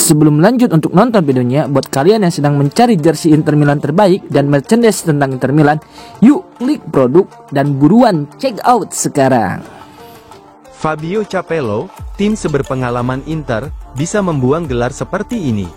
Sebelum lanjut untuk nonton videonya, buat kalian yang sedang mencari jersey Inter Milan terbaik dan merchandise tentang Inter Milan, yuk klik produk dan buruan check out sekarang. Fabio Capello, tim seberpengalaman Inter, bisa membuang gelar seperti ini.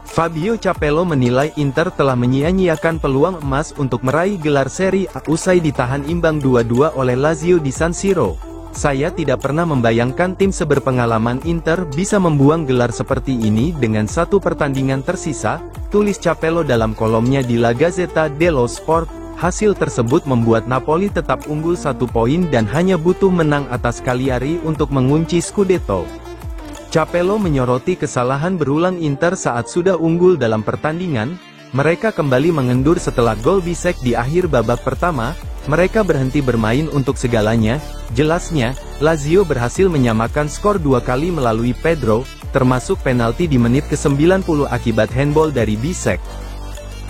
Fabio Capello menilai Inter telah menyia-nyiakan peluang emas untuk meraih gelar Serie A usai ditahan imbang 2-2 oleh Lazio di San Siro. Saya tidak pernah membayangkan tim seberpengalaman Inter bisa membuang gelar seperti ini dengan satu pertandingan tersisa, tulis Capello dalam kolomnya di La Gazzetta dello Sport. Hasil tersebut membuat Napoli tetap unggul 1 poin dan hanya butuh menang atas Cagliari untuk mengunci Scudetto. Capello menyoroti kesalahan berulang Inter saat sudah unggul dalam pertandingan. Mereka kembali mengendur setelah gol Bisek di akhir babak pertama. Mereka berhenti bermain untuk segalanya. Jelasnya, Lazio berhasil menyamakan skor 2 kali melalui Pedro, termasuk penalti di menit ke-90 akibat handball dari Bisek.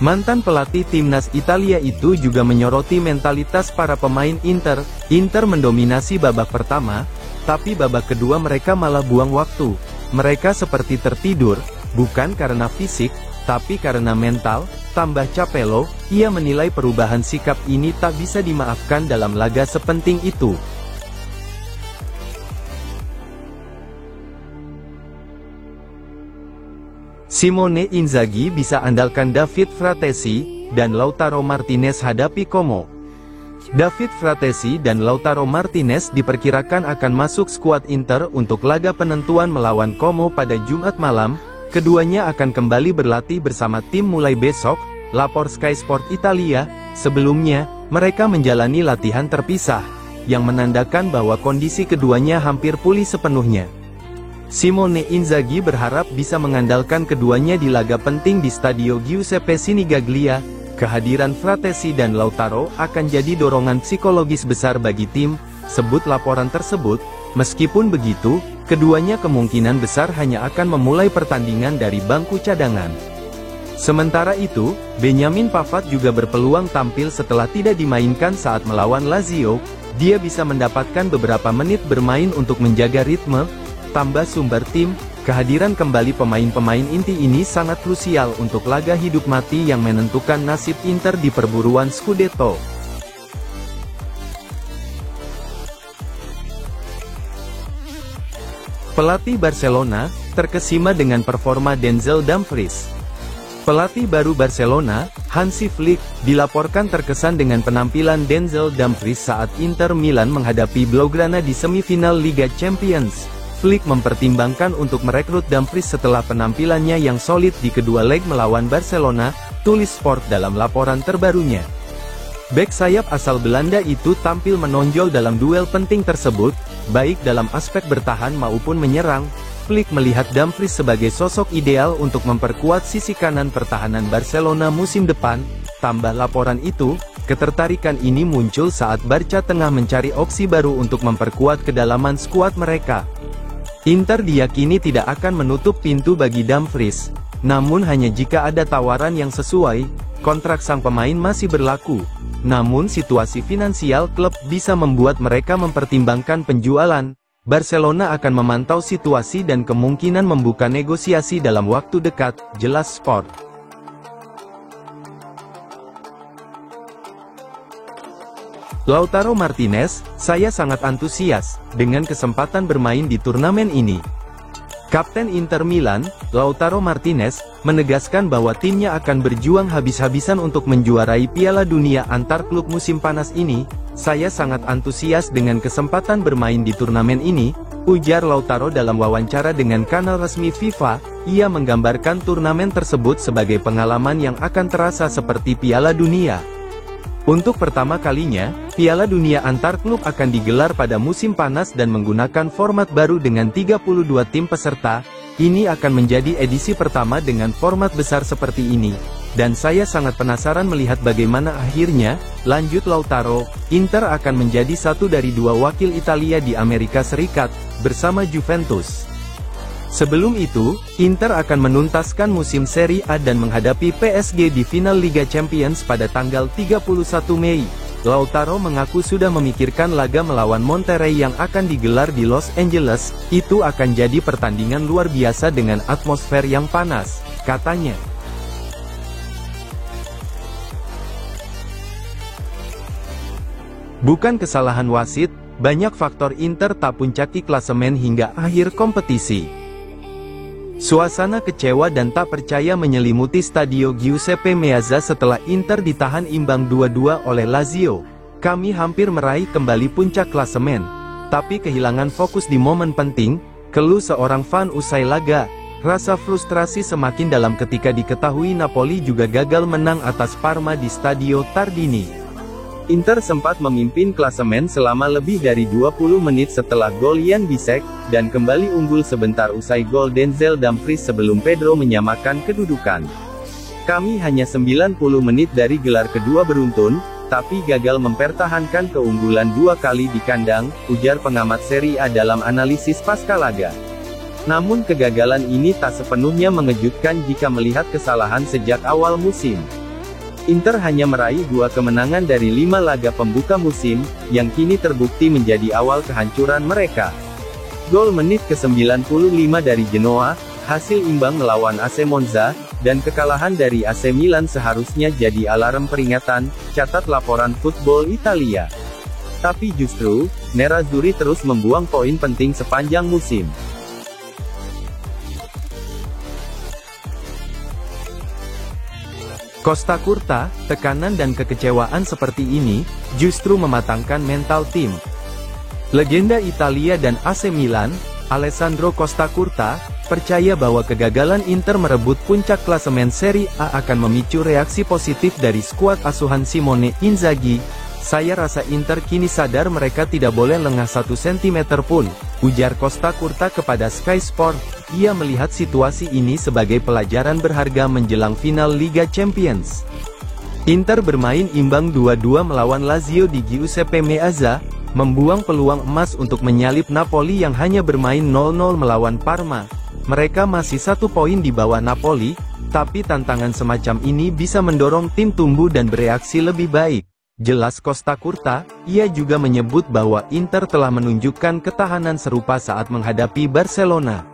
Mantan pelatih timnas Italia itu juga menyoroti mentalitas para pemain Inter. Inter mendominasi babak pertama, tapi babak kedua mereka malah buang waktu. Mereka seperti tertidur, bukan karena fisik, tapi karena mental, tambah Capello. Ia menilai perubahan sikap ini tak bisa dimaafkan dalam laga sepenting itu. Simone Inzaghi bisa andalkan David Fratesi dan Lautaro Martinez hadapi Como. David Fratesi dan Lautaro Martinez diperkirakan akan masuk skuad Inter untuk laga penentuan melawan Como pada Jumat malam. Keduanya akan kembali berlatih bersama tim mulai besok, lapor Sky Sport Italia. Sebelumnya, mereka menjalani latihan terpisah, yang menandakan bahwa kondisi keduanya hampir pulih sepenuhnya. Simone Inzaghi berharap bisa mengandalkan keduanya di laga penting di Stadio Giuseppe Sinigaglia. Kehadiran Fratesi dan Lautaro akan jadi dorongan psikologis besar bagi tim, sebut laporan tersebut. Meskipun begitu, keduanya kemungkinan besar hanya akan memulai pertandingan dari bangku cadangan. Sementara itu, Benjamin Pavard juga berpeluang tampil setelah tidak dimainkan saat melawan Lazio. Dia bisa mendapatkan beberapa menit bermain untuk menjaga ritme, tambah sumber tim. Kehadiran kembali pemain-pemain inti ini sangat krusial untuk laga hidup mati yang menentukan nasib Inter di perburuan Scudetto. Pelatih Barcelona terkesima dengan performa Denzel Dumfries. Pelatih baru Barcelona, Hansi Flick, dilaporkan terkesan dengan penampilan Denzel Dumfries saat Inter Milan menghadapi Blaugrana di semifinal Liga Champions. Flick mempertimbangkan untuk merekrut Dumfries setelah penampilannya yang solid di kedua leg melawan Barcelona, tulis Sport dalam laporan terbarunya. Bek sayap asal Belanda itu tampil menonjol dalam duel penting tersebut, baik dalam aspek bertahan maupun menyerang. Flick melihat Dumfries sebagai sosok ideal untuk memperkuat sisi kanan pertahanan Barcelona musim depan. Tambah laporan itu, ketertarikan ini muncul saat Barca tengah mencari opsi baru untuk memperkuat kedalaman skuad mereka. Inter diyakini tidak akan menutup pintu bagi Dumfries, namun hanya jika ada tawaran yang sesuai. Kontrak sang pemain masih berlaku, namun situasi finansial klub bisa membuat mereka mempertimbangkan penjualan. Barcelona akan memantau situasi dan kemungkinan membuka negosiasi dalam waktu dekat, jelas Sport. Lautaro Martinez, saya sangat antusias dengan kesempatan bermain di turnamen ini. Kapten Inter Milan, Lautaro Martinez, menegaskan bahwa timnya akan berjuang habis-habisan untuk menjuarai Piala Dunia antar klub musim panas ini. Saya sangat antusias dengan kesempatan bermain di turnamen ini, ujar Lautaro dalam wawancara dengan kanal resmi FIFA. Ia menggambarkan turnamen tersebut sebagai pengalaman yang akan terasa seperti Piala Dunia. Untuk pertama kalinya, Piala Dunia antar klub akan digelar pada musim panas dan menggunakan format baru dengan 32 tim peserta. Ini akan menjadi edisi pertama dengan format besar seperti ini. Dan saya sangat penasaran melihat bagaimana akhirnya, lanjut Lautaro. Inter akan menjadi satu dari 2 wakil Italia di Amerika Serikat, bersama Juventus. Sebelum itu, Inter akan menuntaskan musim Serie A dan menghadapi PSG di final Liga Champions pada tanggal 31 Mei. Lautaro mengaku sudah memikirkan laga melawan Monterrey yang akan digelar di Los Angeles. Itu akan jadi pertandingan luar biasa dengan atmosfer yang panas, katanya. Bukan kesalahan wasit, banyak faktor Inter tak puncaki klasemen hingga akhir kompetisi. Suasana kecewa dan tak percaya menyelimuti Stadio Giuseppe Meazza setelah Inter ditahan imbang 2-2 oleh Lazio. Kami hampir meraih kembali puncak klasemen, tapi kehilangan fokus di momen penting, keluh seorang fan usai laga. Rasa frustrasi semakin dalam ketika diketahui Napoli juga gagal menang atas Parma di Stadio Tardini. Inter sempat memimpin klasemen selama lebih dari 20 menit setelah gol Jan Bisek, dan kembali unggul sebentar usai gol Denzel Dumfries sebelum Pedro menyamakan kedudukan. Kami hanya 90 menit dari gelar kedua beruntun, tapi gagal mempertahankan keunggulan 2 kali di kandang, ujar pengamat Serie A dalam analisis pasca laga. Namun kegagalan ini tak sepenuhnya mengejutkan jika melihat kesalahan sejak awal musim. Inter hanya meraih 2 kemenangan dari 5 laga pembuka musim, yang kini terbukti menjadi awal kehancuran mereka. Gol menit ke-95 dari Genoa, hasil imbang melawan AC Monza, dan kekalahan dari AC Milan seharusnya jadi alarm peringatan, catat laporan Football Italia. Tapi justru, Nerazzurri terus membuang poin penting sepanjang musim. Costa Curta, tekanan dan kekecewaan seperti ini, justru mematangkan mental tim. Legenda Italia dan AC Milan, Alessandro Costa Curta, percaya bahwa kegagalan Inter merebut puncak klasemen Serie A akan memicu reaksi positif dari skuad asuhan Simone Inzaghi. Saya rasa Inter kini sadar mereka tidak boleh lengah 1 cm pun, ujar Costa Curta kepada Sky Sport. Ia melihat situasi ini sebagai pelajaran berharga menjelang final Liga Champions. Inter bermain imbang 2-2 melawan Lazio di Giuseppe Meazza, membuang peluang emas untuk menyalip Napoli yang hanya bermain 0-0 melawan Parma. Mereka masih 1 poin di bawah Napoli, tapi tantangan semacam ini bisa mendorong tim tumbuh dan bereaksi lebih baik. Jelas Costa Curta, ia juga menyebut bahwa Inter telah menunjukkan ketahanan serupa saat menghadapi Barcelona.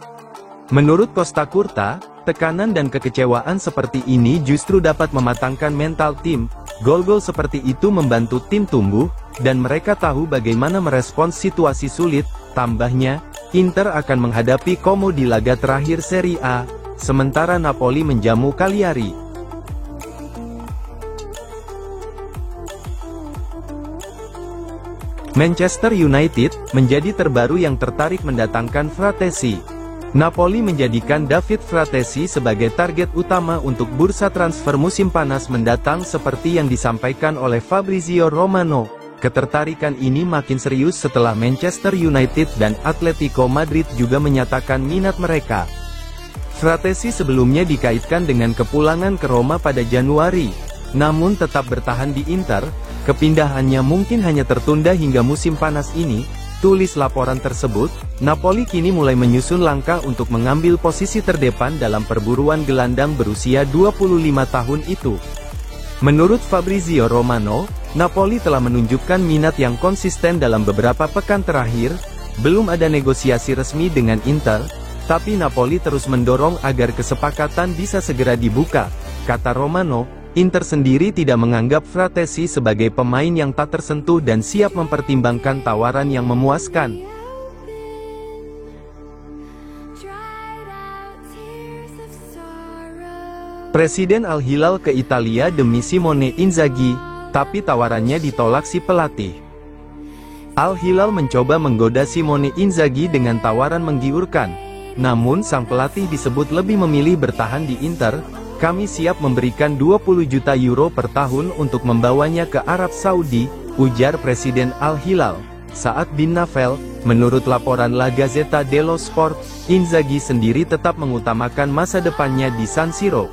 Menurut Costa Curta, tekanan dan kekecewaan seperti ini justru dapat mematangkan mental tim. Gol-gol seperti itu membantu tim tumbuh, dan mereka tahu bagaimana merespons situasi sulit. Tambahnya, Inter akan menghadapi Como di laga terakhir Serie A, sementara Napoli menjamu Cagliari. Manchester United menjadi terbaru yang tertarik mendatangkan Fratesi. Napoli menjadikan David Fratesi sebagai target utama untuk bursa transfer musim panas mendatang seperti yang disampaikan oleh Fabrizio Romano. Ketertarikan ini makin serius setelah Manchester United dan Atletico Madrid juga menyatakan minat mereka. Fratesi sebelumnya dikaitkan dengan kepulangan ke Roma pada Januari, namun tetap bertahan di Inter. Kepindahannya mungkin hanya tertunda hingga musim panas ini, tulis laporan tersebut. Napoli kini mulai menyusun langkah untuk mengambil posisi terdepan dalam perburuan gelandang berusia 25 tahun itu. Menurut Fabrizio Romano, Napoli telah menunjukkan minat yang konsisten dalam beberapa pekan terakhir. Belum ada negosiasi resmi dengan Inter, tapi Napoli terus mendorong agar kesepakatan bisa segera dibuka, kata Romano. Inter sendiri tidak menganggap Fratesi sebagai pemain yang tak tersentuh dan siap mempertimbangkan tawaran yang memuaskan. Presiden Al Hilal ke Italia demi Simone Inzaghi, tapi tawarannya ditolak si pelatih. Al Hilal mencoba menggoda Simone Inzaghi dengan tawaran menggiurkan, namun sang pelatih disebut lebih memilih bertahan di Inter. Kami siap memberikan 20 juta euro per tahun untuk membawanya ke Arab Saudi, ujar Presiden Al Hilal. Saat bin Navel, menurut laporan La Gazzetta dello Sport, Inzaghi sendiri tetap mengutamakan masa depannya di San Siro.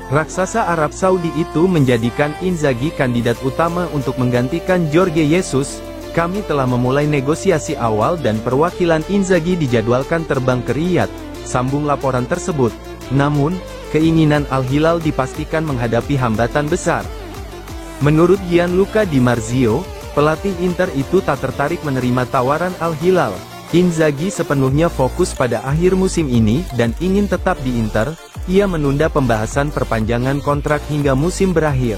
Raksasa Arab Saudi itu menjadikan Inzaghi kandidat utama untuk menggantikan Jorge Jesus. Kami telah memulai negosiasi awal dan perwakilan Inzaghi dijadwalkan terbang ke Riyadh, sambung laporan tersebut. Namun, keinginan Al Hilal dipastikan menghadapi hambatan besar. Menurut Gianluca Di Marzio, pelatih Inter itu tak tertarik menerima tawaran Al Hilal. Inzaghi sepenuhnya fokus pada akhir musim ini dan ingin tetap di Inter. Ia menunda pembahasan perpanjangan kontrak hingga musim berakhir.